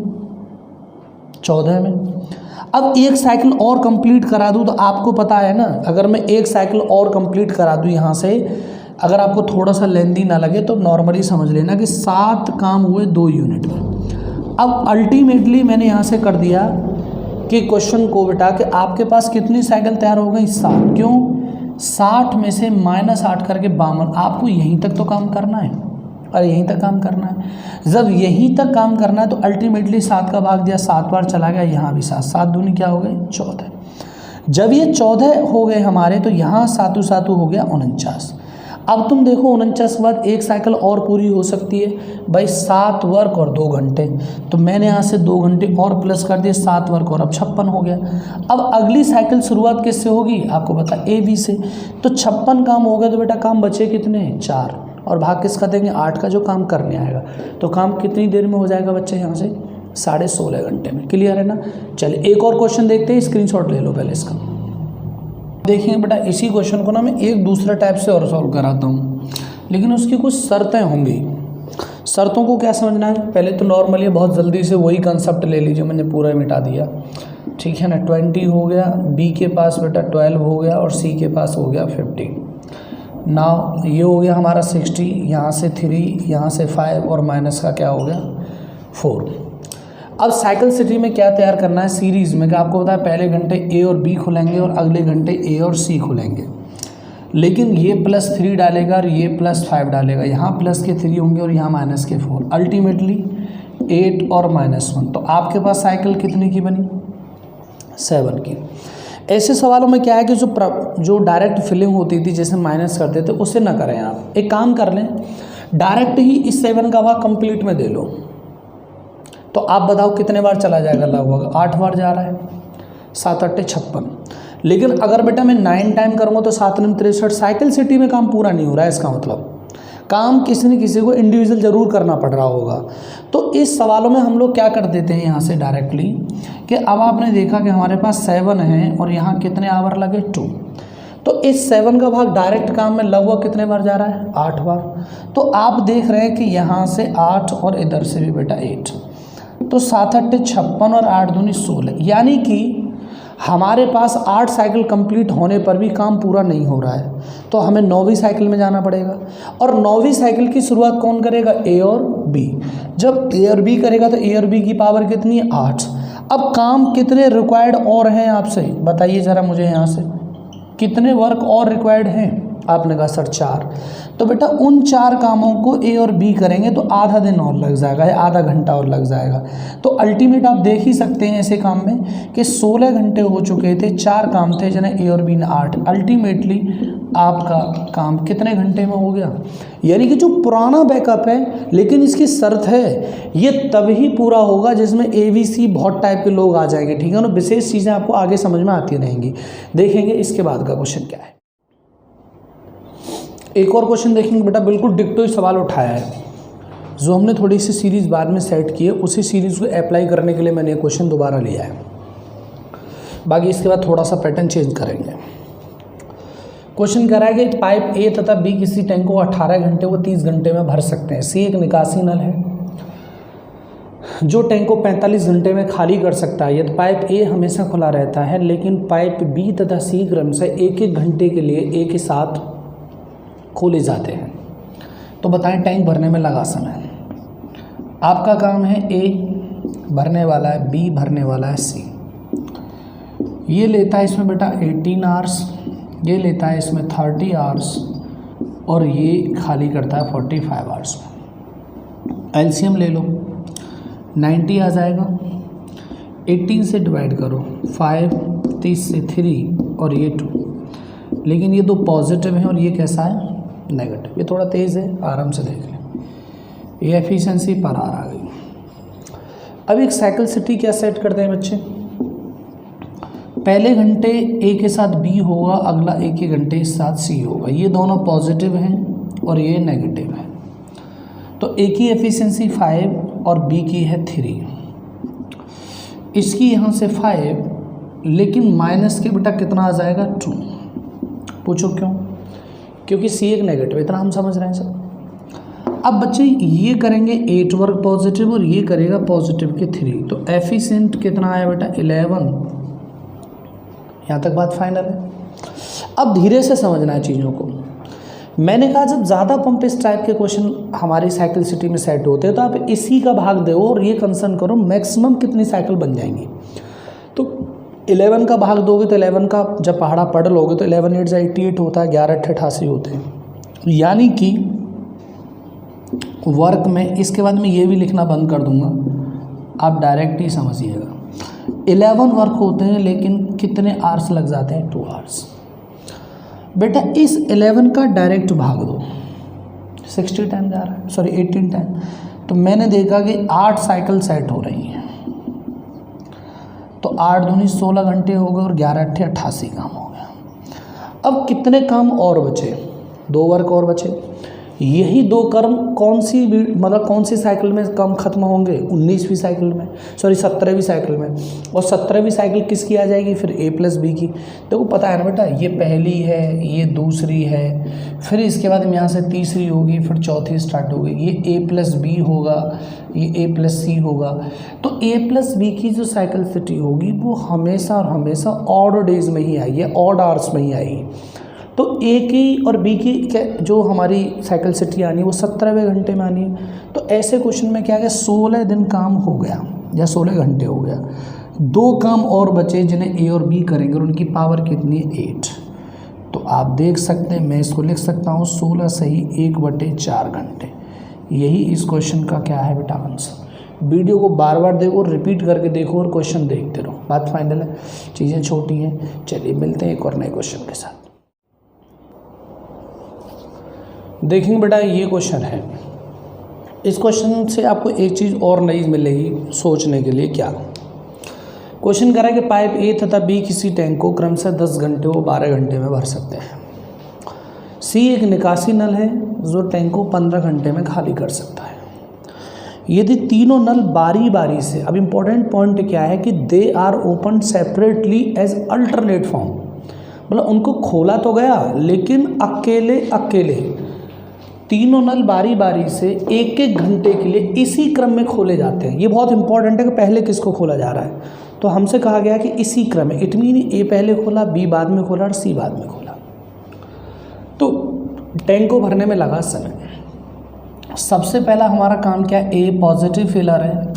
14 में। अब एक साइकिल और कंप्लीट करा दूँ तो आपको पता है ना, अगर मैं एक साइकिल और कंप्लीट करा दूँ यहाँ से, अगर आपको थोड़ा सा लेंदी ना लगे तो नॉर्मली समझ लेना कि 7 काम हुए 2 यूनिट में। अब अल्टीमेटली मैंने यहाँ से कर दिया कि क्वेश्चन को बेटा कि आपके पास कितनी साइकिल तैयार हो गई? 7। क्यों? 60 में से -8 करके 52। आपको यहीं तक तो काम करना है और यहीं तक काम करना है। जब यहीं तक काम करना है तो अल्टीमेटली 7 का भाग दिया, 7 बार चला गया, यहाँ भी 7, 7 दूनी क्या हो गए? 14। जब ये 14 हो गए हमारे तो यहाँ 7 7 हो गया 49। अब तुम देखो 49 के बाद एक साइकिल और पूरी हो सकती है भाई, 7 वर्क और 2 घंटे। तो मैंने यहाँ से 2 घंटे और प्लस कर दिए, 7 वर्क और अब 56 हो गया। अब अगली साइकिल शुरुआत किससे होगी? आपको पता AB से। तो 56 काम हो गया तो बेटा काम बचे कितने? 4। और भाग किसका देंगे? 8 का जो काम करने आएगा। तो काम कितनी देर में हो जाएगा बच्चे? यहाँ से 16.5 घंटे में। क्लियर है ना? चलिए एक और क्वेश्चन देखते हैं, स्क्रीनशॉट ले लो पहले इसका। देखिए बेटा इसी क्वेश्चन को ना मैं एक दूसरे टाइप से और सॉल्व कराता हूँ, लेकिन उसकी कुछ शर्तें होंगी। शर्तों को क्या समझना है? पहले तो नॉर्मली बहुत जल्दी से वही कंसेप्ट ले लीजिए, मैंने पूरा मिटा दिया, ठीक है ना। 20 हो गया, B के पास बेटा 12 हो गया और C के पास हो गया 15। नाउ ये हो गया हमारा 60, यहाँ से 3, यहाँ से 5 और माइनस का क्या हो गया? 4। अब साइकिल सिटी में क्या तैयार करना है सीरीज़ में? कि आपको पता है पहले घंटे A और B खुलेंगे और अगले घंटे A और C खुलेंगे, लेकिन ये +3 डालेगा और ये +5 डालेगा, यहाँ प्लस के 3 होंगे और यहाँ माइनस के 4, अल्टीमेटली 8 और -1। तो आपके पास साइकिल कितने की बनी? 7 की। ऐसे सवालों में क्या है कि जो डायरेक्ट फिलिंग होती थी जैसे माइनस करते थे उसे ना करें। आप एक काम कर लें, डायरेक्ट ही इस 7 का भाग कंप्लीट में दे लो। तो आप बताओ कितने बार चला जाएगा? लगभग 8 बार जा रहा है, 7 8 56। लेकिन अगर बेटा मैं 9 टाइम करूँगा तो 7 9 63। साइकिल सिटी में काम पूरा नहीं हो रहा है, इसका मतलब काम किसी न किसी को इंडिविजुअल ज़रूर करना पड़ रहा होगा। तो इस सवालों में हम लोग क्या कर देते हैं यहाँ से डायरेक्टली कि अब आपने देखा कि हमारे पास 7 है और यहाँ कितने आवर लगे? 2। तो इस 7 का भाग डायरेक्ट काम में लगभग कितने बार जा रहा है? 8 बार। तो आप देख रहे हैं कि यहाँ से 8 और इधर से भी बेटा 8, तो 7 8 56 और 8 दूनी 16। यानी कि हमारे पास 8 साइकिल कंप्लीट होने पर भी काम पूरा नहीं हो रहा है, तो हमें 9वीं साइकिल में जाना पड़ेगा। और 9वीं साइकिल की शुरुआत कौन करेगा? A और B। जब A और B करेगा तो A और B की पावर कितनी है? 8। अब काम कितने रिक्वायर्ड और हैं आपसे बताइए ज़रा मुझे, यहाँ से कितने वर्क और रिक्वायर्ड हैं? आपने कहा सर 4। तो बेटा उन 4 कामों को A और B करेंगे तो आधा दिन और लग जाएगा या आधा घंटा और लग जाएगा। तो अल्टीमेट आप देख ही सकते हैं ऐसे काम में कि 16 घंटे हो चुके थे, 4 काम थे जिन्हें A और B ने 8। अल्टीमेटली आपका काम कितने घंटे में हो गया? यानी कि जो पुराना बैकअप है, लेकिन इसकी शर्त है ये तभी पूरा होगा जिसमें ABC बहुत टाइप के लोग आ जाएंगे, ठीक है ना। विशेष चीज़ें आपको आगे समझ में आती रहेंगी। देखेंगे इसके बाद का क्वेश्चन क्या है। एक और क्वेश्चन देखेंगे बेटा, बिल्कुल डिक्टो ही सवाल उठाया है। जो हमने थोड़ी सी सीरीज़ बाद में सेट की है उसी सीरीज़ को अप्लाई करने के लिए मैंने क्वेश्चन दोबारा लिया है। बाकी इसके बाद थोड़ा सा पैटर्न चेंज करेंगे। क्वेश्चन कह रहा है कि पाइप A तथा B किसी टैंक को 18 घंटे को 30 घंटे में भर सकते हैं। C एक निकासी नल है जो टैंक को 45 घंटे में खाली कर सकता है। यदि पाइप A हमेशा खुला रहता है लेकिन पाइप B तथा C क्रम से एक एक घंटे के लिए एक ही साथ खोले जाते हैं, तो बताएं टैंक भरने में लगा समय। आपका काम है A भरने वाला है, B भरने वाला है, C। ये लेता है इसमें बेटा 18 आवर्स, ये लेता है इसमें 30 आवर्स और ये खाली करता है 45 आवर्स में। एलसीएम ले लो, 90 आ जाएगा। 18 से डिवाइड करो, 5, 30 से 3 और ये 2। लेकिन ये 2 पॉजिटिव हैं और ये कैसा है? नेगेटिव। ये थोड़ा तेज़ है, आराम से देख लें। ये एफिशिएंसी पर आ गई। अब एक साइकिल सिटी क्या सेट करते हैं बच्चे? पहले घंटे A के साथ B होगा, अगला A के घंटे के साथ C होगा। ये दोनों पॉजिटिव हैं और ये नेगेटिव है। तो ए की एफिशिएंसी 5 और बी की है 3, इसकी यहाँ से 5, लेकिन माइनस के बेटा कितना आ जाएगा 2। पूछो क्यों? क्योंकि सी एक नेगेटिव, इतना हम समझ रहे हैं सब। अब बच्चे ये करेंगे 8 वर्क पॉजिटिव और ये करेगा पॉजिटिव के 3, तो एफिशिएंट कितना आया बेटा 11। यहाँ तक बात फाइनल है। अब धीरे से समझना है चीज़ों को। मैंने कहा जब ज़्यादा पंप इस टाइप के क्वेश्चन हमारी साइकिलसिटी में सेट होते हैं तो आप इसी का भाग दो और ये कंसर्न करो मैक्सिमम कितनी साइकिल बन जाएंगी। तो 11 का भाग दोगे तो 11 का जब पहाड़ा पढ़ लोगे तो 11 8 88 होता है, 11 8 88 होते हैं। यानी कि वर्क में इसके बाद मैं ये भी लिखना बंद कर दूंगा, आप डायरेक्ट ही समझिएगा। 11 वर्क होते हैं लेकिन कितने आवर्स लग जाते हैं 2 आवर्स। बेटा इस 11 का डायरेक्ट भाग दो, 60 टाइम जा रहा है, सॉरी 18 टाइम, तो मैंने देखा कि 8 साइकिल सेट हो रही हैं, तो 8 दूनी 16 घंटे हो गए और 11 8 88 काम हो गया। अब कितने काम और बचे? 2 वर्क और बचे। यही 2 कर्म कौन सी साइकिल में कम खत्म होंगे? 19वीं साइकिल में, सॉरी 17वीं साइकिल में। और 17वीं साइकिल किसकी आ जाएगी फिर? ए प्लस बी की। देखो पता है ना बेटा, ये पहली है, ये दूसरी है, फिर इसके बाद यहाँ से तीसरी होगी, फिर चौथी स्टार्ट होगी, ये ए प्लस बी होगा, ये ए प्लस सी होगा। तो ए प्लस बी की जो साइकिलसिटी होगी वो हमेशा और हमेशा ऑड डेज में ही आई है, ऑड आवर्स में ही आएगी। तो ए की और बी की जो हमारी साइकिलसिटी आनी है वो 17वें घंटे में आनी है। तो ऐसे क्वेश्चन में क्या है, 16 दिन काम हो गया या 16 घंटे हो गया। 2 काम और बचे जिन्हें ए और बी करेंगे और उनकी पावर कितनी है 8। तो आप देख सकते हैं, मैं इसको लिख सकता हूँ 16 सही 1/4 घंटे। यही इस क्वेश्चन का क्या है बेटा आंसर। वीडियो को बार बार देखो, रिपीट करके देखो और क्वेश्चन देखते रहो। बात फाइनल है, चीज़ें छोटी हैं। चलिए मिलते हैं एक और नए क्वेश्चन के साथ। देखेंगे बेटा ये क्वेश्चन है, इस क्वेश्चन से आपको एक चीज़ और नई मिलेगी सोचने के लिए। क्या क्वेश्चन करा है कि पाइप ए तथा बी किसी टैंक को क्रमशः 10 घंटे व 12 घंटे में भर सकते हैं। सी एक निकासी नल है जो टैंक को 15 घंटे में खाली कर सकता है। यदि तीनों नल बारी बारी से, अब इम्पोर्टेंट पॉइंट क्या है कि they are open separately as alternate form, मतलब उनको खोला तो गया लेकिन अकेले अकेले तीनों नल बारी बारी से 1-1 घंटे के लिए इसी क्रम में खोले जाते हैं। ये बहुत इंपॉर्टेंट है कि पहले किसको खोला जा रहा है। तो हमसे कहा गया कि इसी क्रम में, इट मीन ए पहले खोला, बी बाद में खोला और सी बाद में खोला। तो टैंक को भरने में लगा समय। सबसे पहला हमारा काम क्या है, ए पॉजिटिव फिलर है,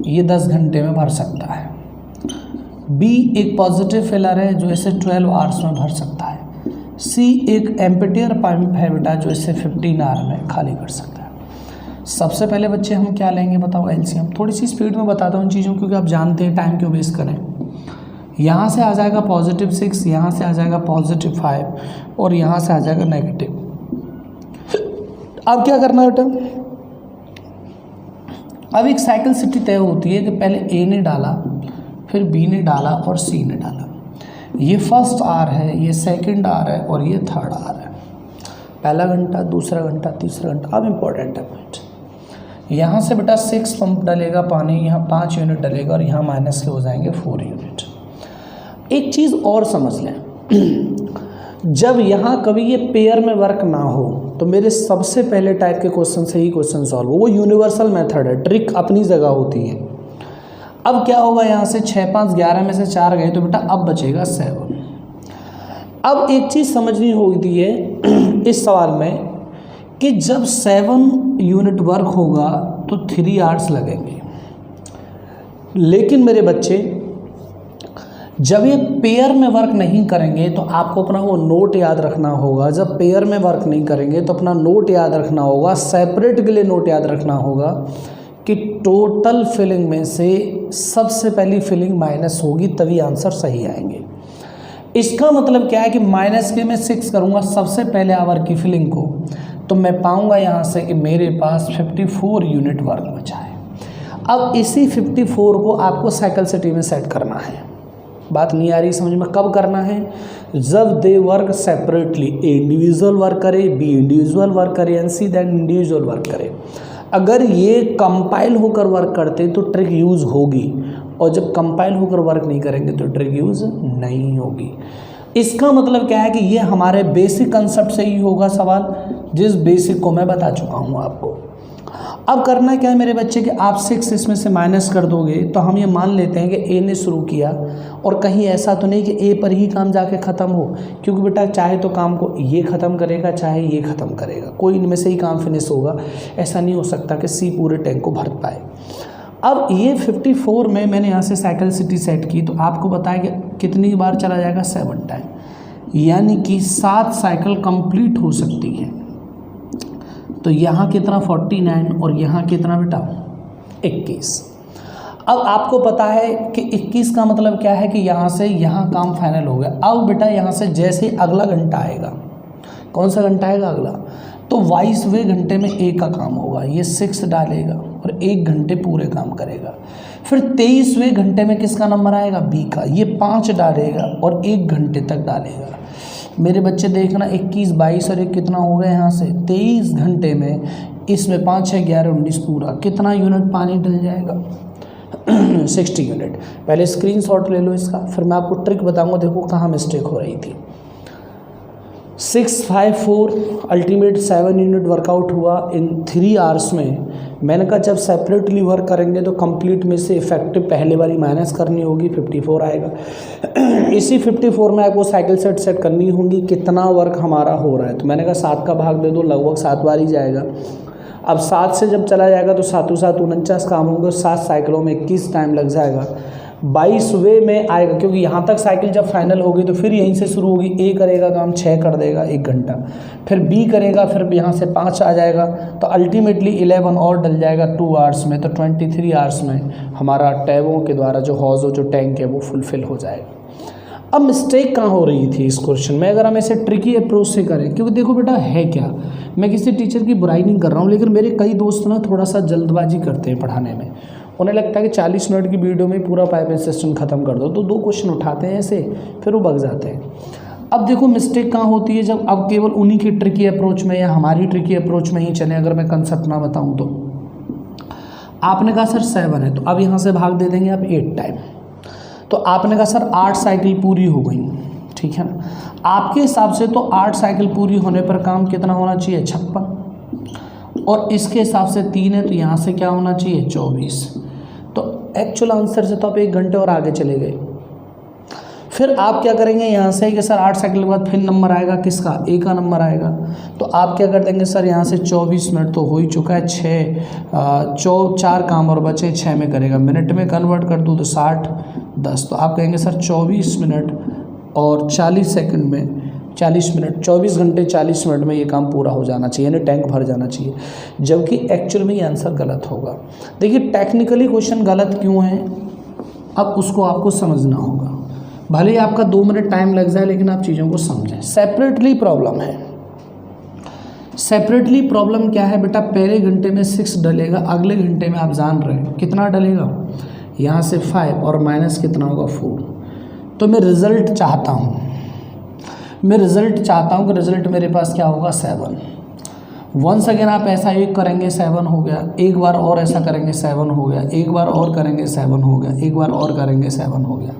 ये 10 घंटे में भर सकता है। बी एक पॉजिटिव फिलर है जो इसे 12 आवर्स में भर सकता है। सी एक एम्पिटियर पंप है बेटा जो इसे 15 आवर में खाली कर सकता है। सबसे पहले बच्चे हम क्या लेंगे बताओ, एलसीएम। थोड़ी सी स्पीड में बताता हूँ इन चीज़ों क्योंकि आप जानते हैं टाइम क्यों वेस्ट करें। यहाँ से आ जाएगा +6, यहाँ से आ जाएगा +5 और यहाँ से आ जाएगा नेगेटिव। अब क्या करना है बेटा, अब एक साइकिलसिटी तय होती है कि पहले ए ने डाला, फिर बी ने डाला और सी ने डाला। ये फर्स्ट आर है, ये सेकंड आर है और ये थर्ड आर है। पहला घंटा, दूसरा घंटा, तीसरा घंटा। अब इम्पोर्टेंट है पॉइंट, यहाँ से बेटा 6 पंप डलेगा पानी, यहाँ 5 यूनिट डलेगा और यहाँ माइनस के हो जाएंगे 4 यूनिट। एक चीज़ और समझ लें, जब यहाँ कभी ये पेयर में वर्क ना हो तो मेरे सबसे पहले टाइप के क्वेश्चन से ही क्वेश्चन सॉल्व हो। वो यूनिवर्सल मेथड है, ट्रिक अपनी जगह होती है। अब क्या होगा, यहाँ से 6 5 11 में से 4 गए तो बेटा अब बचेगा 7। अब एक चीज़ समझनी होती है इस सवाल में कि जब 7 यूनिट वर्क होगा तो 3 आवर्स लगेंगे। लेकिन मेरे बच्चे जब ये पेयर में वर्क नहीं करेंगे तो आपको अपना वो नोट याद रखना होगा। जब पेयर में वर्क नहीं करेंगे तो अपना नोट याद रखना होगा, सेपरेट के लिए नोट याद रखना होगा कि टोटल फिलिंग में से सबसे पहली फिलिंग माइनस होगी, तभी आंसर सही आएंगे। इसका मतलब क्या है कि माइनस के मैं 6 करूँगा सबसे पहले आवर की फिलिंग को, तो मैं पाऊँगा यहाँ से कि मेरे पास 54 यूनिट वर्क बचा है। अब इसी 54 को आपको साइकिलसिटी में सेट करना है। बात नहीं आ रही समझ में? कब करना है, जब they work separately, A individual work करे, बी इंडिविजुअल वर्क करे and see that individual work करे। अगर ये कंपाइल होकर वर्क करते तो ट्रिक यूज़ होगी, और जब कंपाइल होकर वर्क नहीं करेंगे तो ट्रिक यूज़ नहीं होगी। इसका मतलब क्या है कि ये हमारे बेसिक कंसेप्ट से ही होगा सवाल, जिस बेसिक को मैं बता चुका हूँ आपको। अब करना क्या है मेरे बच्चे कि आप 6 इसमें से माइनस कर दोगे तो हम ये मान लेते हैं कि ए ने शुरू किया, और कहीं ऐसा तो नहीं कि ए पर ही काम जाके ख़त्म हो, क्योंकि बेटा चाहे तो काम को ये ख़त्म करेगा चाहे ये ख़त्म करेगा, कोई इनमें से ही काम फिनिश होगा। ऐसा नहीं हो सकता कि सी पूरे टैंक को भर पाए। अब ये 54 में मैंने यहाँ से साइक्लिसिटी सेट की, तो आपको बताया कि कितनी बार चला जाएगा, 7 टाइम, यानी कि 7 साइकिल कंप्लीट हो सकती है। तो यहाँ कितना 49 और यहाँ कितना बेटा 21। अब आपको पता है कि 21 का मतलब क्या है कि यहाँ से यहाँ काम फाइनल हो गया। अब बेटा यहाँ से जैसे अगला घंटा आएगा, कौन सा घंटा आएगा अगला, तो 22वें घंटे में ए का काम होगा, ये 6 डालेगा और 1 घंटे पूरे काम करेगा। फिर 23वें घंटे में किसका नंबर आएगा, बी का, ये 5 डालेगा और 1 घंटे तक डालेगा। मेरे बच्चे देखना 21, 22 और 1 कितना हो गया यहाँ से 23 घंटे में, इसमें 5, 6, 11, 19 पूरा कितना यूनिट पानी डल जाएगा 60 यूनिट। पहले स्क्रीनशॉट ले लो इसका, फिर मैं आपको ट्रिक बताऊंगा, देखो कहाँ मिस्टेक हो रही थी। 654 अल्टीमेट 7 यूनिट वर्कआउट हुआ इन 3 आवर्स में। मैंने कहा जब सेपरेटली वर्क करेंगे तो कंप्लीट में से इफेक्टिव पहले वाली माइनस करनी होगी, 54 आएगा। इसी 54 में आपको साइकिल सेट करनी होगी कितना वर्क हमारा हो रहा है। तो मैंने कहा 7 का भाग दे दो, लगभग 7 बार ही जाएगा। अब 7 से जब चला जाएगा तो 7 7 49 काम होंगे, 7 साइकिलों में 21 टाइम लग जाएगा। 22वें में आएगा, क्योंकि यहाँ तक साइकिल जब फाइनल होगी तो फिर यहीं से शुरू होगी। ए करेगा काम 6 कर देगा 1 घंटा, फिर बी करेगा, फिर यहाँ से 5 आ जाएगा, तो अल्टीमेटली 11 और डल जाएगा 2 आवर्स में। तो 23 आवर्स में हमारा टैबों के द्वारा जो हौज़ जो टैंक है वो फुलफ़िल हो जाएगा। अब मिस्टेक कहाँ हो रही थी इस क्वेश्चन में, अगर हम ऐसे ट्रिकी अप्रोच से करें, क्योंकि देखो बेटा है क्या, मैं किसी टीचर की बुराई नहीं कर रहा हूँ, लेकिन मेरे कई दोस्त ना थोड़ा सा जल्दबाजी करते हैं पढ़ाने में। उन्हें लगता है कि 40 मिनट की वीडियो में पूरा पाइपिंग सिस्टम ख़त्म कर दो, तो 2 क्वेश्चन उठाते हैं ऐसे, फिर वो भग जाते हैं। अब देखो मिस्टेक कहाँ होती है, जब अब केवल उन्हीं की ट्रिकी अप्रोच में या हमारी ट्रिकी अप्रोच में ही चले। अगर मैं कंसेप्ट ना बताऊँ तो आपने कहा सर 7 है, तो अब यहाँ से भाग दे देंगे आप 8 टाइम। तो आपने कहा सर 8 साइकिल पूरी हो गई, ठीक है ना। आपके हिसाब से तो 8 साइकिल पूरी होने पर काम कितना होना चाहिए, 56, और इसके हिसाब से 3 है, तो यहाँ से क्या होना चाहिए 24। तो एक्चुअल आंसर से तो आप 1 घंटे और आगे चले गए। फिर आप क्या करेंगे यहाँ से कि सर 8 साइकिल के बाद फिर नंबर आएगा किसका, ए का नंबर आएगा। तो आप क्या कर देंगे सर यहाँ से 24 मिनट तो हो ही चुका है, 4 काम और बचे, 6 में करेगा, मिनट में कन्वर्ट कर दूँ तो 60 10, तो आप कहेंगे सर 24 मिनट और 40 सेकंड में 40 मिनट 24 घंटे 40 मिनट में ये काम पूरा हो जाना चाहिए, यानी टैंक भर जाना चाहिए, जबकि एक्चुअल में ये आंसर गलत होगा। देखिए टेक्निकली क्वेश्चन गलत क्यों है, अब उसको आपको समझना होगा। भले ही आपका 2 मिनट टाइम लग जाए, लेकिन आप चीज़ों को समझें। सेपरेटली प्रॉब्लम है। सेपरेटली प्रॉब्लम क्या है बेटा, पहले घंटे में 6 डलेगा, अगले घंटे में आप जान रहे हैं कितना डलेगा, यहाँ से 5 और माइनस कितना होगा 4। तो मैं रिज़ल्ट चाहता हूँ कि रिज़ल्ट मेरे पास क्या होगा 7। वंस अगेन आप ऐसा एक करेंगे 7 हो गया, एक बार और ऐसा करेंगे 7 हो गया, एक बार और करेंगे 7 हो गया, एक बार और करेंगे 7 हो गया।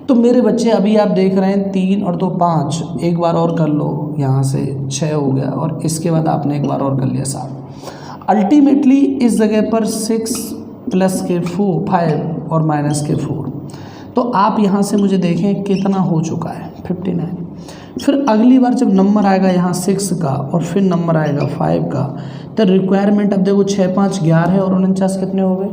तो मेरे बच्चे अभी आप देख रहे हैं 3 और 2 5, एक बार और कर लो, यहाँ से 6 हो गया, और इसके बाद आपने एक बार और कर लिया 7। अल्टीमेटली इस जगह पर 6 प्लस के 4 5 और माइनस के 4, तो आप यहाँ से मुझे देखें कितना हो चुका है 59। फिर अगली बार जब नंबर आएगा यहाँ 6 का और फिर नंबर आएगा 5 का, तो रिक्वायरमेंट अब देखो 6 5 11 है और 49 कितने हो गए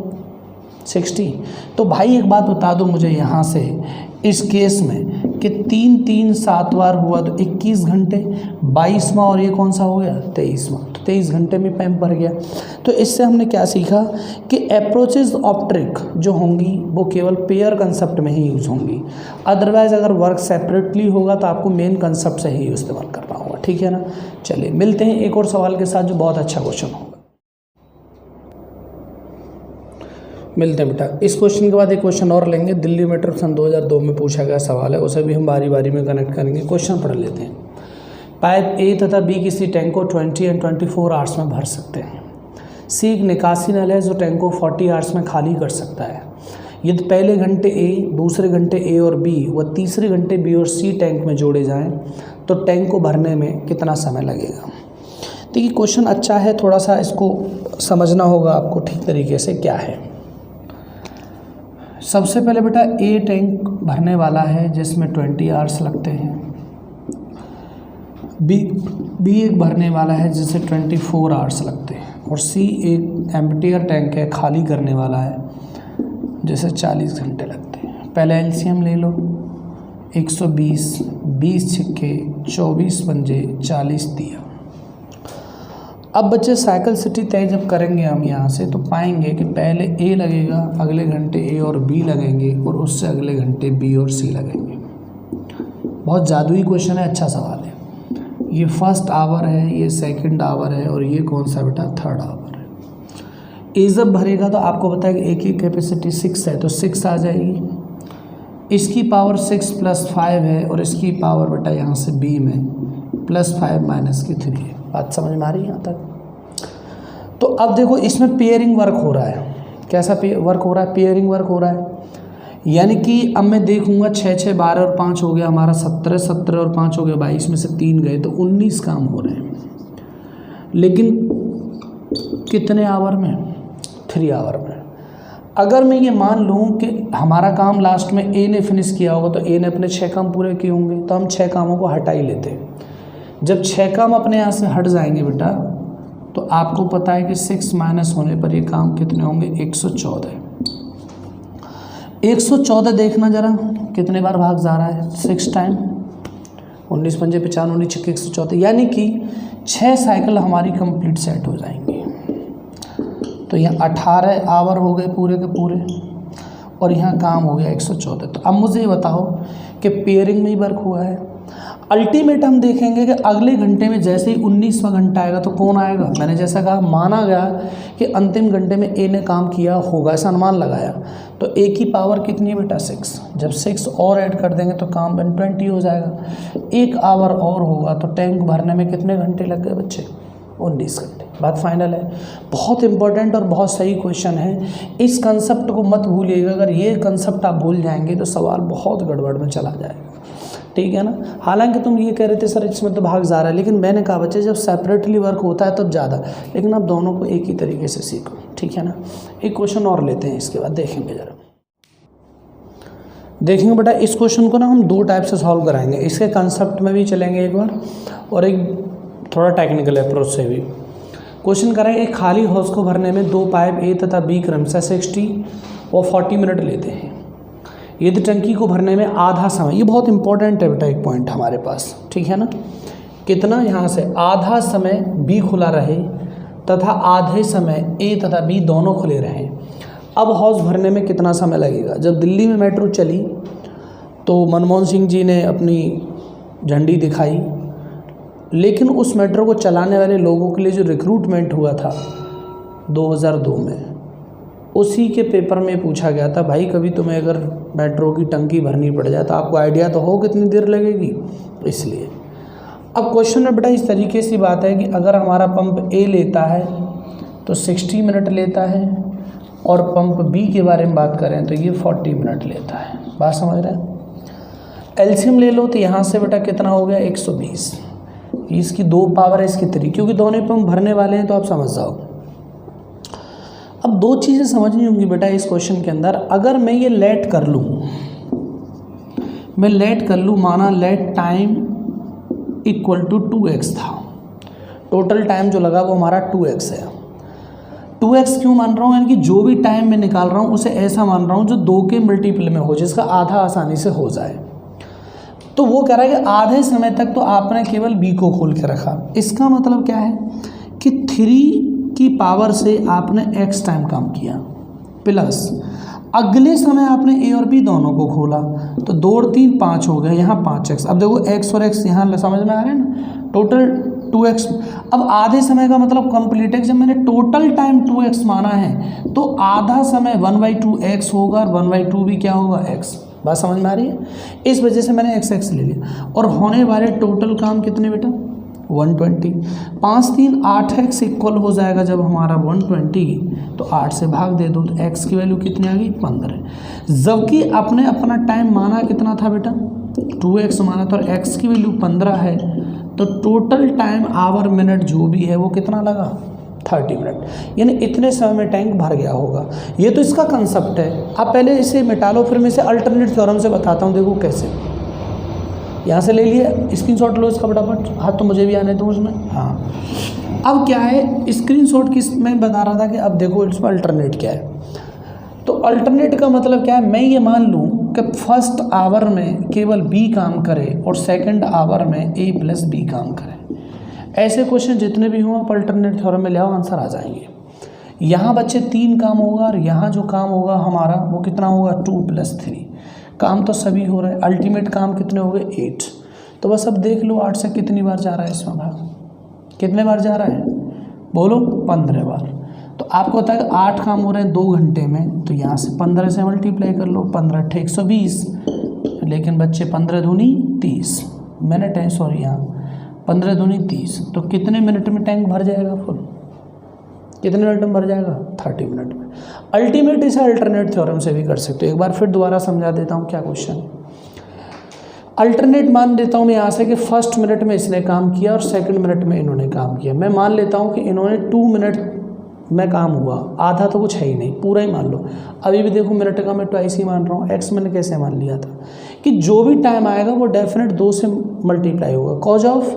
60। तो भाई एक बात बता दो मुझे यहाँ से, इस केस में कि 3 3 7 बार हुआ तो 21 घंटे, 22वां और ये कौन सा हो गया 23वां, तो 23 घंटे में पैम्प भर गया। तो इससे हमने क्या सीखा कि अप्रोचेज ऑफ ट्रिक जो होंगी वो केवल पेयर कंसेप्ट में ही यूज़ होंगी, अदरवाइज़ अगर वर्क सेपरेटली होगा तो आपको मेन कंसेप्ट से ही इस्तेमाल करना होगा, ठीक है ना। चलिए मिलते हैं एक और सवाल के साथ जो बहुत अच्छा क्वेश्चन होगा। मिलते हैं बेटा। इस क्वेश्चन के बाद एक क्वेश्चन और लेंगे, दिल्ली मेट्रो सन 2002 में पूछा गया सवाल है, उसे भी हम बारी बारी में कनेक्ट करेंगे। क्वेश्चन पढ़ लेते हैं। पाइप ए तथा बी किसी टैंक को 20 और 24 आवर्स में भर सकते हैं। सी एक निकासी नल है जो टैंक को 40 आवर्स में खाली कर सकता है। यदि पहले घंटे ए, दूसरे घंटे ए और बी व तीसरे घंटे बी और सी टैंक में जोड़े जाएं तो टैंक को भरने में कितना समय लगेगा। देखिए क्वेश्चन अच्छा है, थोड़ा सा इसको समझना होगा आपको ठीक तरीके से क्या है। सबसे पहले बेटा ए टैंक भरने वाला है जिसमें 20 आवर्स लगते हैं। बी एक भरने वाला है जिसे 24 आवर्स लगते हैं। और सी एक एम्प्टियर टैंक है, खाली करने वाला है, जैसे 40 घंटे लगते हैं। पहले एलसीएम ले लो, 120, 20 छिक्के 24 पंजे 40 दिया। अब बच्चे साइकिल सिटी तय जब करेंगे हम यहाँ से तो पाएंगे कि पहले ए लगेगा, अगले घंटे ए और बी लगेंगे और उससे अगले घंटे बी और सी लगेंगे। बहुत जादुई क्वेश्चन है, अच्छा सवाल है। ये फर्स्ट आवर है, ये सेकंड आवर है और ये कौन सा बेटा थर्ड आवर है। ए जब भरेगा तो आपको पता है कि ए की कैपेसिटी 6 है तो 6 आ जाएगी। इसकी पावर 6 + 5 है और इसकी पावर बेटा यहाँ से बी में +5 - 3 है। बात समझ में आ रही है यहाँ तक। तो अब देखो इसमें पेयरिंग वर्क हो रहा है। कैसा वर्क हो रहा है? पेयरिंग वर्क हो रहा है। यानी कि अब मैं देखूंगा 6 6 12 और 5 हो गया हमारा 17, 17 और 5 हो गया 22 में से 3 गए तो 19 काम हो रहे हैं। लेकिन कितने आवर में? 3 आवर में। अगर मैं ये मान लूँ कि हमारा काम लास्ट में ए ने फिनिश किया होगा तो ए ने अपने 6 काम पूरे किए होंगे तो हम 6 कामों को हटा ही लेते हैं। जब 6 काम अपने यहाँ से हट जाएंगे बेटा तो आपको पता है कि 6 माइनस होने पर ये काम कितने होंगे? 114। 114 देखना जरा कितने बार भाग जा रहा है? 6 टाइम 19 पंजे 55 19 छिक्के 114, यानी कि 6 साइकिल हमारी कंप्लीट सेट हो जाएंगी। तो यहाँ 18 आवर हो गए पूरे के पूरे और यहाँ काम हो गया 114। तो अब मुझे ये बताओ कि पेयरिंग में ही वर्क हुआ है। अल्टीमेट हम देखेंगे कि अगले घंटे में जैसे ही 19वां घंटा आएगा तो कौन आएगा? मैंने जैसा कहा माना गया कि अंतिम घंटे में ए ने काम किया होगा, ऐसा अनुमान लगाया। तो ए की पावर कितनी है बेटा? 6। जब 6 और ऐड कर देंगे तो काम 20 हो जाएगा। 1 आवर और होगा तो टैंक भरने में कितने घंटे लग गए बच्चे? 19 घंटे। बात फाइनल है। बहुत इंपॉर्टेंट और बहुत सही क्वेश्चन है। इस कंसेप्ट को मत भूलिएगा। अगर ये कंसेप्ट आप भूल जाएंगे तो सवाल बहुत गड़बड़ में चला जाएगा, ठीक है ना। हालांकि तुम ये कह रहे थे सर इसमें तो भाग जा रहा है, लेकिन मैंने कहा बच्चे जब सेपरेटली वर्क होता है तब ज़्यादा, लेकिन आप दोनों को एक ही तरीके से सीखो, ठीक है ना। एक क्वेश्चन और लेते हैं, इसके बाद देखेंगे जरा। देखेंगे बेटा इस क्वेश्चन को ना हम 2 टाइप से सॉल्व कराएंगे। इसके कंसेप्ट में भी चलेंगे एक बार और एक थोड़ा टेक्निकल अप्रोच से भी क्वेश्चन कराएंगे। एक खाली हौज को भरने में 2 पाइप ए तथा बी क्रमशः 60 और 40 मिनट लेते हैं। यदि टंकी को भरने में आधा समय, ये बहुत इंपॉर्टेंट है बेटा एक पॉइंट हमारे पास, ठीक है ना। कितना? यहाँ से आधा समय बी खुला रहे तथा आधे समय ए तथा बी दोनों खुले रहें। अब हौज भरने में कितना समय लगेगा? जब दिल्ली में मेट्रो चली तो मनमोहन सिंह जी ने अपनी झंडी दिखाई, लेकिन उस मेट्रो को चलाने वाले लोगों के लिए जो रिक्रूटमेंट हुआ था 2002 में, उसी के पेपर में पूछा गया था भाई कभी तुम्हें अगर मेट्रो की टंकी भरनी पड़ जाए तो आपको आइडिया तो हो कितनी देर लगेगी। इसलिए अब क्वेश्चन में बेटा इस तरीके से बात है कि अगर हमारा पंप ए लेता है तो 60 मिनट लेता है और पंप बी के बारे में बात करें तो ये 40 मिनट लेता है। बात समझ रहे हैं? एलसीएम ले लो तो यहाँ से बेटा कितना हो गया? 120। इसकी 2 पावर है, इसकी 3, क्योंकि दोनों पंप भरने वाले हैं तो आप समझ जाओ। अब 2 चीज़ें समझनी होंगी बेटा इस क्वेश्चन के अंदर। अगर मैं ये लेट कर लूँ, माना late time equal to 2x था, टोटल टाइम जो लगा वो हमारा 2x है। 2x क्यों मान रहा हूँ? यानी कि जो भी टाइम मैं निकाल रहा हूँ उसे ऐसा मान रहा हूँ जो 2 के मल्टीपल में हो, जिसका आधा आसानी से हो जाए। तो वो कह रहा है कि आधे समय तक तो आपने केवल बी को खोल के रखा। इसका मतलब क्या है कि 3 की पावर से आपने x टाइम काम किया, प्लस अगले समय आपने ए और बी दोनों को खोला तो 2 और 3 5 हो गए, यहाँ 5x। अब देखो x और x यहाँ समझ में आ रहे हैं ना, टोटल 2x। अब आधे समय का मतलब कंप्लीट है। जब मैंने टोटल टाइम 2x माना है तो आधा समय 1/2 x होगा और 1/2 भी क्या होगा? x। बात समझ में आ रही है? इस वजह से मैंने x ले लिया। और होने वाले टोटल काम कितने बेटा? 120। 5 3 8x इक्वल हो जाएगा जब हमारा 120, तो 8 से भाग दे दो, तो x की वैल्यू कितनी आ गई 15। जबकि अपने अपना टाइम माना कितना था बेटा 2x माना था, और x की वैल्यू 15 है, तो टोटल टाइम आवर मिनट जो भी है वो कितना लगा 30 मिनट, यानी इतने समय में टैंक भर गया होगा। ये तो इसका कंसेप्ट है। अब पहले इसे मिटा लो, फिर मैं इसे अल्टरनेट थ्योरम से बताता हूँ, देखो कैसे। यहाँ से ले लिए, स्क्रीनशॉट लो इसका फटाफट, हाथ तो मुझे भी आने दो उसमें। हाँ, अब क्या है स्क्रीनशॉट किस में बता रहा था कि अब देखो इसमें अल्टरनेट क्या है। तो अल्टरनेट का मतलब क्या है, मैं ये मान लूँ कि फर्स्ट आवर में केवल बी काम करे और सेकंड आवर में ए प्लस बी काम करे। ऐसे क्वेश्चन जितने भी हों आप अल्टरनेट थ्योरम में ले आओ, आंसर आ जाएंगे। यहाँ बच्चे 3 काम होगा, और यहाँ जो काम होगा हमारा वो कितना होगा 2 + 3। काम तो सभी हो रहे हैं, अल्टीमेट काम कितने हो गए 8। तो बस अब देख लो 8 से कितनी बार जा रहा है इसमें भाग, कितने बार जा रहा है बोलो 15 बार। तो आपको पता है 8 काम हो रहे हैं 2 घंटे में, तो यहाँ से 15 से मल्टीप्लाई कर लो, 15 × 120, लेकिन बच्चे 15 दूनी 30 मिनट है, सॉरी यहाँ 15 दूनी 30। तो कितने मिनट में टैंक भर जाएगा फुल, कितने मिनट में भर जाएगा 30 मिनट में। अल्टीमेट इसे अल्टरनेट थ्योरम से भी कर सकते हो। एक बार फिर दोबारा समझा देता हूँ क्या क्वेश्चन। अल्टरनेट मान लेता हूँ मैं यहाँ से कि फर्स्ट मिनट में इसने काम किया और सेकंड मिनट में इन्होंने काम किया। मैं मान लेता हूँ कि इन्होंने 2 मिनट में काम हुआ, आधा तो कुछ है ही नहीं, पूरा ही मान लो। अभी भी देखो मिनट का मैं ट्वाइस ही मान रहा हूँ, एक्स मैंने कैसे मान लिया था कि जो भी टाइम आएगा वो डेफिनेट 2 से मल्टीप्लाई होगा, कॉज ऑफ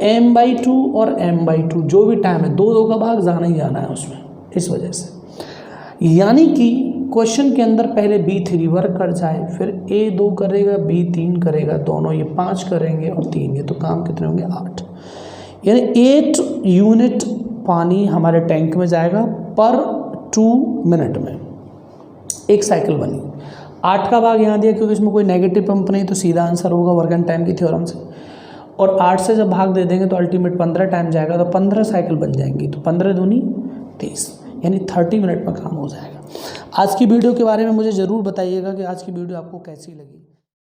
m/2 और m/2 जो भी टाइम है 2 का भाग जाना ही जाना है उसमें, इस वजह से। यानी कि क्वेश्चन के अंदर पहले B3 वर्क कर जाए, फिर A2 करेगा, B3 करेगा, दोनों ये 5 करेंगे और 3 ये, तो काम कितने होंगे 8। यानी 8 यूनिट पानी हमारे टैंक में जाएगा पर 2 मिनट में, एक साइकिल बनी। 8 का भाग यहाँ दिया क्योंकि इसमें कोई नेगेटिव पंप नहीं, तो सीधा आंसर होगा वर्क एंड टाइम की थ्योरम से। और 8 से जब भाग दे देंगे तो अल्टीमेट 15 टाइम जाएगा, तो 15 साइकिल बन जाएंगी, तो 15 दूनी 30, यानी 30 मिनट में काम हो जाएगा। आज की वीडियो के बारे में मुझे ज़रूर बताइएगा कि आज की वीडियो आपको कैसी लगी।